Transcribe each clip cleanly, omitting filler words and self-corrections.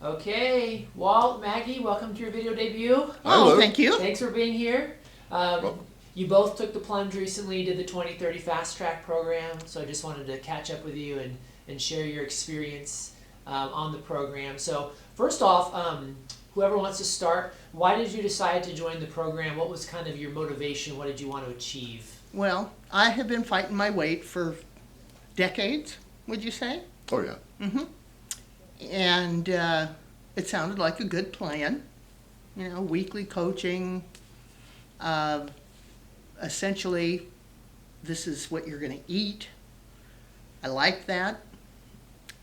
Okay, Walt, Maggie, welcome to your video debut. Oh, thank you. Thanks for being here. You both took the plunge recently, did the 2030 Fast Track program, so I just wanted to catch up with you and share your experience on the program. So first off, whoever wants to start, why did you decide to join the program? What was kind of your motivation? What did you want to achieve? Well, I have been fighting my weight for decades, would you say? Oh, yeah. Mm-hmm. And it sounded like a good plan. You know, weekly coaching. Essentially, this is what you're going to eat. I liked that.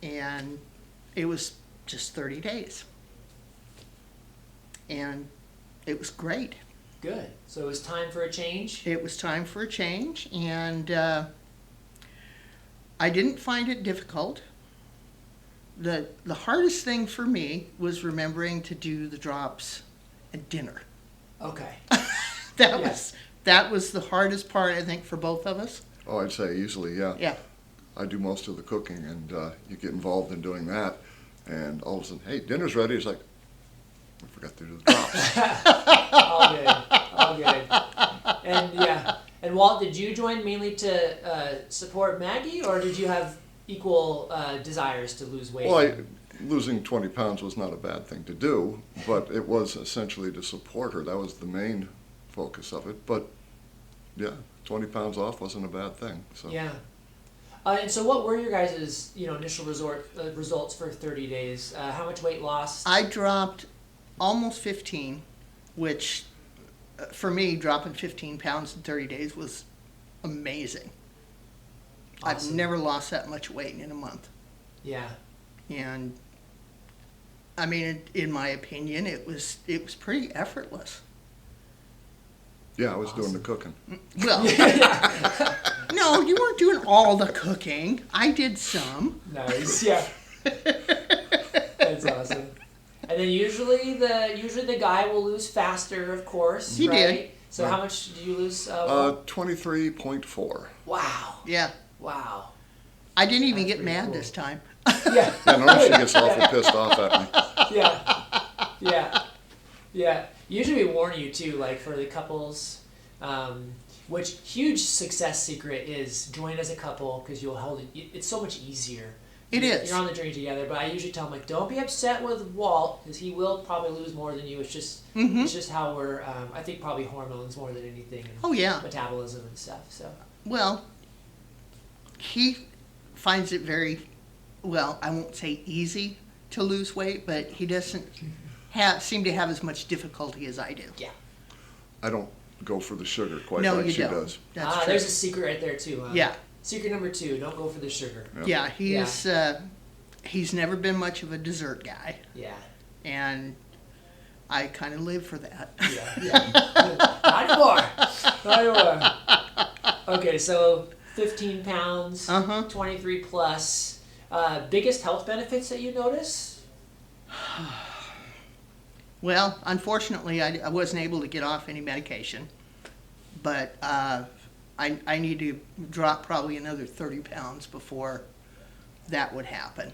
And it was just 30 days. And it was great. Good. So it was time for a change? It was time for a change, and I didn't find it difficult. The hardest thing for me was remembering to do the drops at dinner. Okay. That was the hardest part, I think, for both of us. Oh, I'd say easily, yeah. Yeah. I do most of the cooking, and you get involved in doing that, and all of a sudden, hey, dinner's ready. It's like, I forgot to do the drops. All good. All good. And yeah. And Walt, did you join mainly to support Maggie, or did you have equal desires to lose weight? Well, losing 20 pounds was not a bad thing to do, but it was essentially to support her. That was the main focus of it. But yeah, 20 pounds off wasn't a bad thing. So. Yeah. And so what were your guys' initial results for 30 days? How much weight loss? I dropped almost 15, which for me, dropping 15 pounds in 30 days was amazing. Awesome. I've never lost that much weight in a month. Yeah. And I mean, in my opinion, it was pretty effortless. Yeah, I was doing the cooking. Well, no, you weren't doing all the cooking. I did some. Nice. Yeah. That's awesome. And then usually the guy will lose faster, of course. He right? did. So how much did you lose? 23.4. Wow. Yeah. Wow. I didn't even That's get pretty mad cool. this time. Yeah. Yeah, normally she gets awful pissed off at me. Yeah. Yeah. Yeah. Usually we warn you too, like for the couples, which huge success secret is join as a couple because you'll hold it. It's so much easier. It is. You're on the journey together, but I usually tell them like, don't be upset with Walt because he will probably lose more than you. It's just it's just how we're. I think probably hormones more than anything. And Oh, yeah. metabolism and stuff. So. Well, he finds it very, well, I won't say easy to lose weight, but he doesn't seem to have as much difficulty as I do. Yeah. I don't go for the sugar quite No, like you she don't. does. That's true. There's a secret right there too. Huh? Yeah. Secret number 2: don't go for the sugar. Yeah, he's never been much of a dessert guy, Yeah. and I kind of live for that. Yeah. Not anymore. Not anymore. Okay, so 15 pounds, 23 plus. Biggest health benefits that you notice? Well, unfortunately, I wasn't able to get off any medication, but I need to drop probably another 30 pounds before that would happen.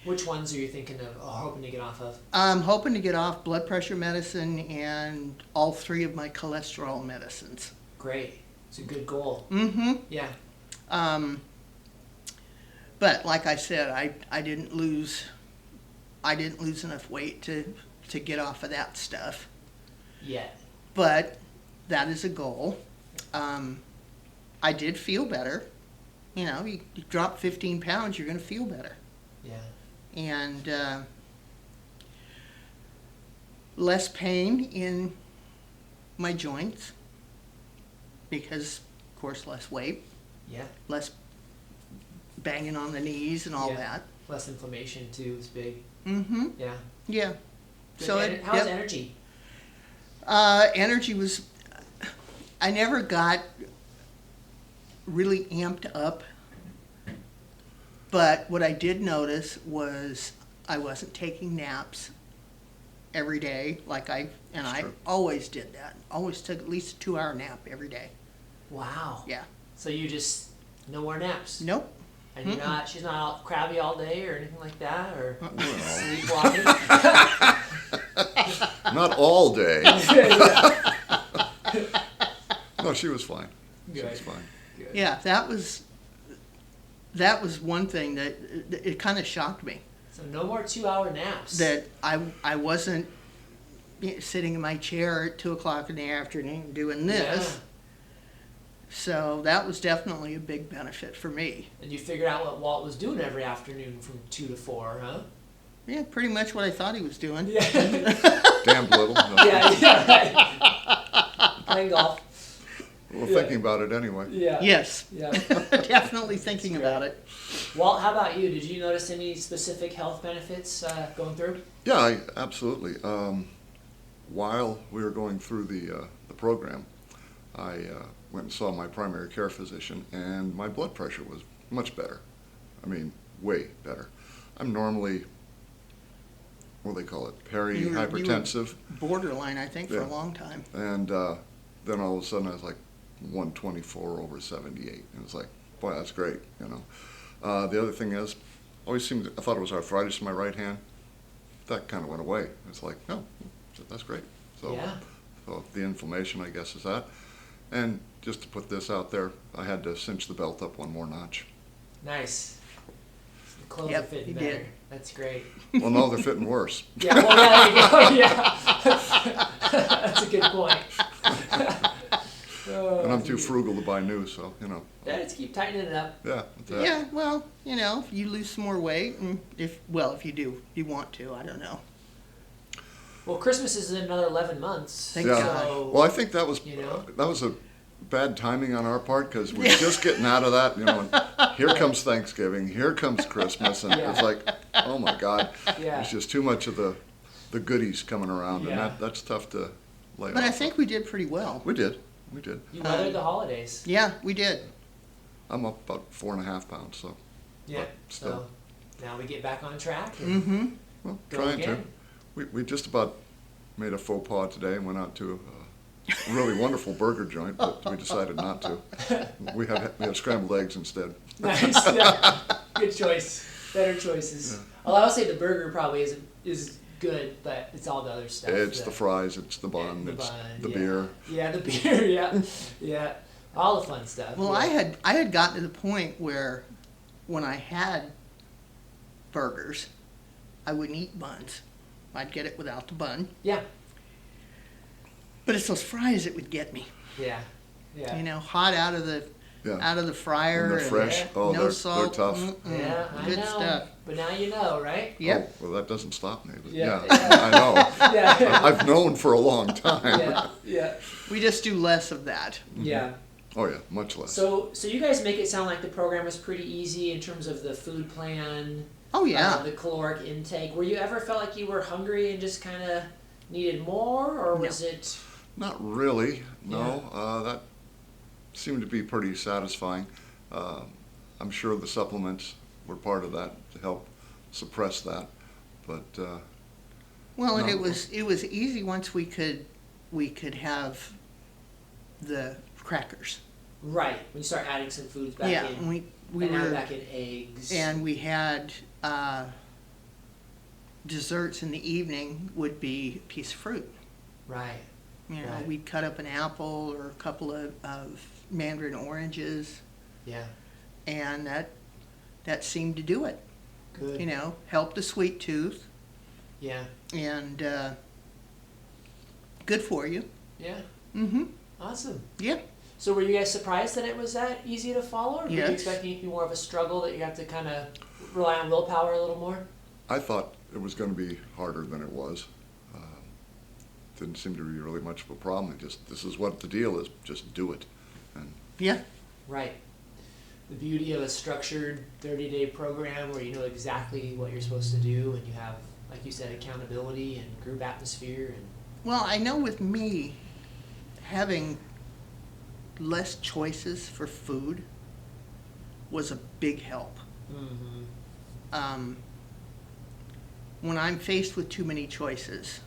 Which ones are you thinking of or hoping to get off of? I'm hoping to get off blood pressure medicine and all 3 of my cholesterol medicines. Great. It's a good goal. Mm-hmm. Yeah. But like I said, I didn't lose enough weight to get off of that stuff. Yeah. But that is a goal. I did feel better. You know, you drop 15 pounds, you're going to feel better. Yeah. And less pain in my joints because, of course, less weight, Yeah. less banging on the knees and all Yeah. that. Less inflammation too is big. Mm-hmm. Yeah. Yeah. Good. So How's energy? energy was, I never got really amped up, but what I did notice was I wasn't taking naps every day like I true. always did that. Always took at least a 2-hour nap every day. Wow. Yeah. So you just no more naps. Nope. And you're not. She's not all crabby all day or anything like that, or Well, sleepwalking. Not all day. Yeah. No, she was fine. She Good. was fine. Good. Yeah, that was one thing that it kind of shocked me, So no more 2-hour naps. that I wasn't sitting in my chair at 2 o'clock in the afternoon doing this. So that was definitely a big benefit for me. And you figured out what Walt was doing every afternoon from 2 to 4, huh? Yeah, pretty much what I thought he was doing. Yeah. Damned little. No. Yeah, right. Playing golf. Well, Yeah. thinking about it anyway. Yeah. Yes, Yeah. definitely thinking That's about great. it. Walt, how about you? Did you notice any specific health benefits going through? Yeah, absolutely. While we were going through the program, I went and saw my primary care physician, and my blood pressure was much better. I mean, way better. I'm normally, what do they call it, You were hypertensive, borderline, I think, for Yeah. a long time. and then all of a sudden I was like 124 over 78, and it's like, boy, that's great, you know. The other thing is, I thought it was arthritis in my right hand. That kind of went away. It's like, no, that's great. So, Yeah. so the inflammation, I guess, is that. And just to put this out there, I had to cinch the belt up one more notch. Nice. The clothes Yep, are fitting you better. did. That's great. Well, no, they're fitting worse. Yeah, well, yeah, there you go. Yeah. That's a good point. Oh, And I'm too geez. frugal to buy new, so, you know, Yeah, just keep tightening it up. yeah. That's it. Yeah, well, you know, if you lose some more weight, and if you do, you want to, I don't know. Well, Christmas is in another 11 months. Thank Yeah. God. So, Well, I think that was You know? that was a bad timing on our part, because we're just getting out of that, you know. And here comes Thanksgiving, here comes Christmas, and Yeah. it's like, oh my God, yeah. there's just too much of the goodies coming around, Yeah. and that's tough to lay But I off. think we did pretty well. We did. You weathered the holidays. Yeah, we did. I'm up about 4.5 pounds, so Yeah. still. So now we get back on track. And Mm-hmm. well, Go trying again. to. We just about made a faux pas today and went out to a really wonderful burger joint, but we decided not to. We had scrambled eggs instead. Nice. Yeah. Good choice. Better choices. Yeah. Although I would say the burger probably is good, but it's all the other stuff. It's the fries, it's the bun, the it's bun, the yeah. beer. Yeah, the beer. Yeah, yeah. All the fun stuff. Well, yeah. I had gotten to the point where when I had burgers, I wouldn't eat buns. I'd get it without the bun. Yeah. But it's those fries that would get me. Yeah. Yeah. You know, hot out of the Yeah. fryer. And they're fresh. yeah, Oh, no they're salt. tough. Mm-mm. Yeah, I Good know. stuff. But now you know, right? Yep. Oh, well, that doesn't stop me. But Yeah. I know. Yeah. I've known for a long time. Yeah. Yeah. We just do less of that. Yeah. Oh yeah, much less. So you guys make it sound like the program is pretty easy in terms of the food plan. Oh yeah. The caloric intake. Were you ever felt like you were hungry and just kind of needed more, or was it? Not really. No. That seemed to be pretty satisfying. I'm sure the supplements were part of that to help suppress that, but Well, and No. it was easy once we could have the crackers. Right. When you start adding some foods back Yeah, in. we and now were, back in eggs. and we had desserts in the evening would be a piece of fruit. Right. You know, Right. we'd cut up an apple or a couple of mandarin oranges, Yeah. and that seemed to do it. Good. You know, helped the sweet tooth, Yeah. and good for you. Yeah. Mm-hmm. Awesome. Yeah. So were you guys surprised that it was that easy to follow, or were you Yes. expecting it to be more of a struggle that you have to kind of rely on willpower a little more? I thought it was going to be harder than it was. Didn't seem to be really much of a problem. This is what the deal is. Just do it. And Yeah. Right. The beauty of a structured 30-day program where you know exactly what you're supposed to do, and you have, like you said, accountability and group atmosphere. And Well, I know with me, having less choices for food was a big help. When I'm faced with too many choices,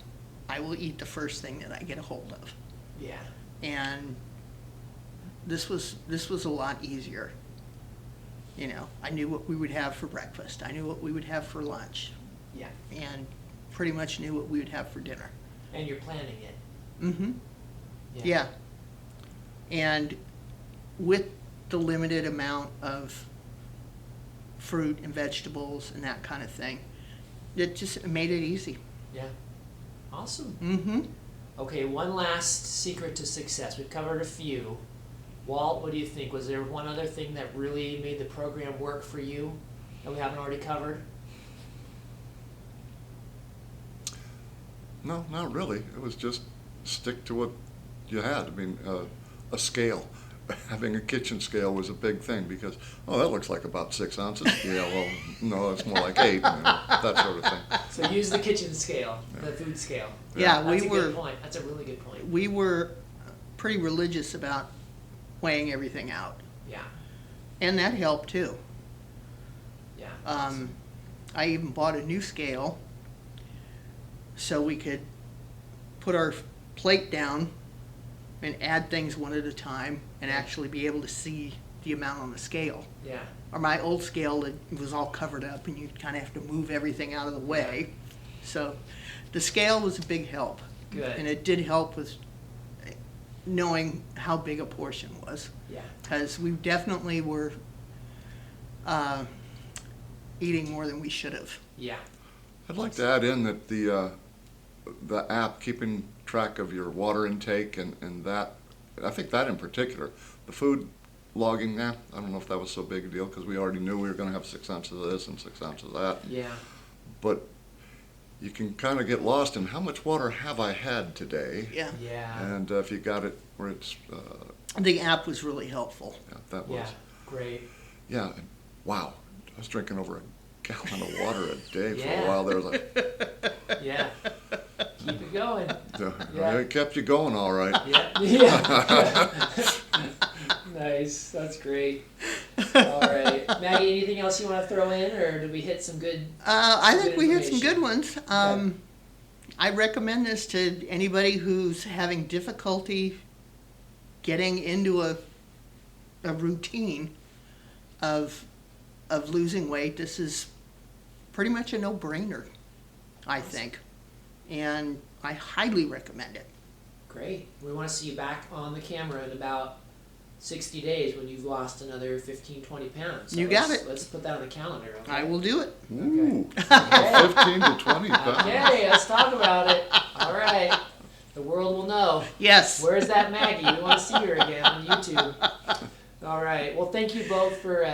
I will eat the first thing that I get a hold of. yeah. And this was a lot easier. You know, I knew what we would have for breakfast. I knew what we would have for lunch, Yeah. and pretty much knew what we would have for dinner. And you're planning it. Mm-hmm. Yeah. And with the limited amount of fruit and vegetables and that kind of thing, it just made it easy. Yeah. Awesome. Mm-hmm. Okay, one last secret to success. We've covered a few. Walt, what do you think? Was there one other thing that really made the program work for you that we haven't already covered? No, not really. It was just stick to what you had. I mean, a scale. Having a kitchen scale was a big thing because, oh, that looks like about 6 ounces. Yeah, well, no, it's more like 8, you know, that sort of thing. So use the kitchen scale, the food scale. Yeah, That's a good point. That's a really good point. We were pretty religious about weighing everything out, Yeah. and that helped too. Yeah. I even bought a new scale so we could put our plate down and add things one at a time and actually be able to see the amount on the scale. Yeah. Or my old scale, it was all covered up and you kind of have to move everything out of the way. So the scale was a big help. Good. And it did help with knowing how big a portion was. Yeah. Because we definitely were eating more than we should have. Yeah. I'd like to add in that the app keeping track of your water intake and that, I think that in particular, the food logging app, I don't know if that was so big a deal because we already knew we were going to have 6 ounces of this and 6 ounces of that. Yeah. But you can kind of get lost in how much water have I had today. Yeah. Yeah. And if you got it where it's, The app was really helpful. yeah, that was, Yeah. Great. yeah, and wow, I was drinking over a gallon of water a day for Yeah. a while. There was like, Yeah. Keep it going. yeah, it kept you going all right. Yeah. Yeah. Nice. That's great. All right. Maggie, anything else you want to throw in, or did we hit some good? I think Good we hit some good information. ones. I recommend this to anybody who's having difficulty getting into a routine of losing weight. This is pretty much a no-brainer, I think, and I highly recommend it. Great. We want to see you back on the camera in about 60 days when you've lost another 15, 20 pounds. So You got let's- it. Let's put that on the calendar. Okay? I will do it. Ooh, Okay. 15 to 20 pounds. Okay, let's talk about it. All right. The world will know. Yes. Where's that Maggie? We want to see her again on YouTube. All right. Well, thank you both for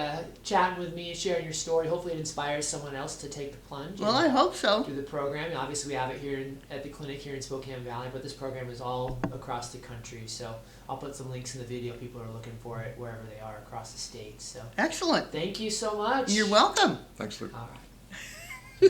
chatting with me and sharing your story. Hopefully it inspires someone else to take the plunge. Well, and I hope so. do the program. Obviously, we have it here at the clinic here in Spokane Valley, but this program is all across the country. So I'll put some links in the video. People are looking for it wherever they are across the state. So Excellent. thank you so much. You're welcome. Thanks, Luke. All right.